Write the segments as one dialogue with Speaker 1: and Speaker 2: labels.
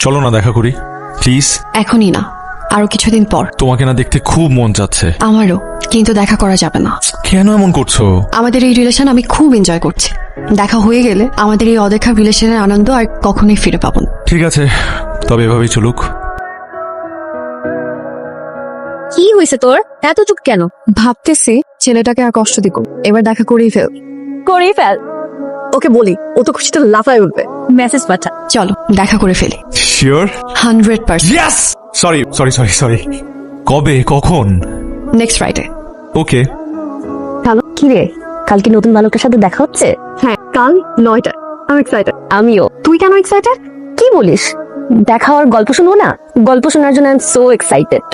Speaker 1: চলো না দেখা করি প্লিজ।
Speaker 2: এখনই না, আরো কিছুদিন পর।
Speaker 1: তোমাকে না দেখতে খুব মন যাচ্ছে।
Speaker 2: আমারও, কিন্তু দেখা করা যাবে না।
Speaker 1: কেন এমন করছো?
Speaker 2: আমাদের এই রিলেশন আমি খুব এনজয় করছি। দেখা হয়ে গেলে আমাদের এই অদেখা রিলেশনের আনন্দ আর কখনোই ফিরে পাবো না।
Speaker 1: ঠিক আছে, তবে এভাবেই চলুক।
Speaker 3: কি হয়েছে তোর? এত চুপ কেন?
Speaker 2: ভাবতেছি ছেলেটাকে আর কষ্ট দিব, এবার দেখা করেই ফেল।
Speaker 3: করেই ফেল। ওকে বলি, ও তো খুশিতে লাফায় উঠবে। মেসেজ পাঠা।
Speaker 2: চলো দেখা করে ফেলি।
Speaker 1: Sure?
Speaker 2: 100%।
Speaker 1: Yes. Sorry sorry sorry sorry. কবে, কখন?
Speaker 2: Next Friday.
Speaker 1: ওকে।
Speaker 3: হ্যালো, কি রে, কালকে নতুন বালকের সাথে দেখা হচ্ছে? হ্যাঁ, কাল 9টায়। আমি এক্সাইটেড। আমিও। তুই কেন এক্সাইটেড? কি বলিস? দেখা হওয়ার গল্প শুনবো না? গল্প শোনার জন্য আই এম সো এক্সাইটেড।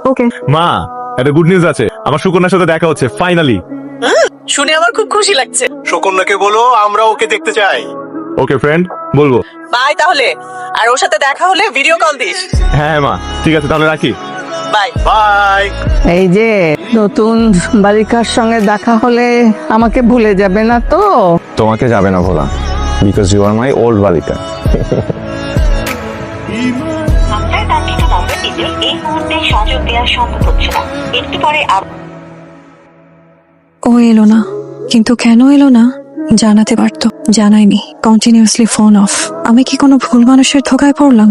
Speaker 3: ওকে।
Speaker 4: মা, একটা গুড নিউজ আছে। আমার সুকন্যার সাথে দেখা হচ্ছে ফাইনালি।
Speaker 5: শুনে আমার খুব খুশি লাগছে।
Speaker 6: সুকন্যাকে বলো আমরা ওকে দেখতে চাই।
Speaker 4: ওকে ফ্রেন্ড, বলবো।
Speaker 5: বাই তাহলে। আর ওর সাথে দেখা হলে ভিডিও কল দিস।
Speaker 4: হ্যাঁ মা, ঠিক আছে তাহলে রাখি।
Speaker 5: Bye
Speaker 6: bye.
Speaker 7: এই যে নতুন বালিকার সঙ্গে দেখা হলে আমাকে ভুলে যাবে না তো?
Speaker 4: তোমাকে যাবে না ভোলা, because you are my old বালিকা।
Speaker 8: আপনার কাঙ্ক্ষিত নম্বরটিতে এই মুহূর্তে সংযোগ দেওয়া সম্ভব হচ্ছে না। একটু পরে
Speaker 9: ও এলো না, কিন্তু কেন এলো না জানাতে পারতো, জানায়নি। Continuously phone off. আমি কি কোনো ভুল মানুষের ধোকায় পড়লাম?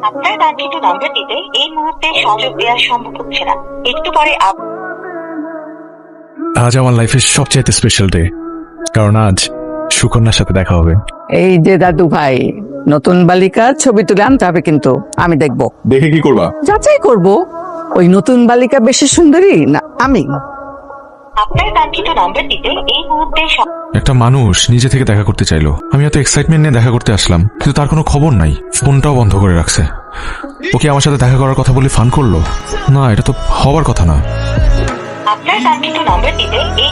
Speaker 8: আপনার কাঙ্ক্ষিত নম্বরটিতে এই মুহূর্তে সংযোগ দেওয়া সম্ভব হচ্ছে না। একটু পরে
Speaker 1: আজ আমার লাইফের সবচেয়ে স্পেশাল ডে, কারণ আজ সুকন্যার সাথে দেখা হবে।
Speaker 7: এই যে দাদু ভাই, নতুন বালিকার ছবি তুলে আনতে হবে, কিন্তু আমি দেখবো।
Speaker 4: দেখে কি করবা?
Speaker 7: যাচাই করব ওই নতুন বালিকা বেশি সুন্দরী না আমি।
Speaker 8: আপনার কাঙ্ক্ষিত নম্বরটিতে এই মুহূর্তে
Speaker 1: একটা মানুষ নিজে থেকে দেখা করতে চাইলো, আমি এত এক্সাইটমেন্ট নিয়ে দেখা করতে আসলাম, কিন্তু তার কোনো খবর নাই, ফোনটাও বন্ধ করে রাখছে। ওকে আমার সাথে দেখা করার কথা বলে ফান করলো? না, এটা তো হবার কথা না।
Speaker 8: আপনার কাঙ্ক্ষিত নম্বরটিতে এই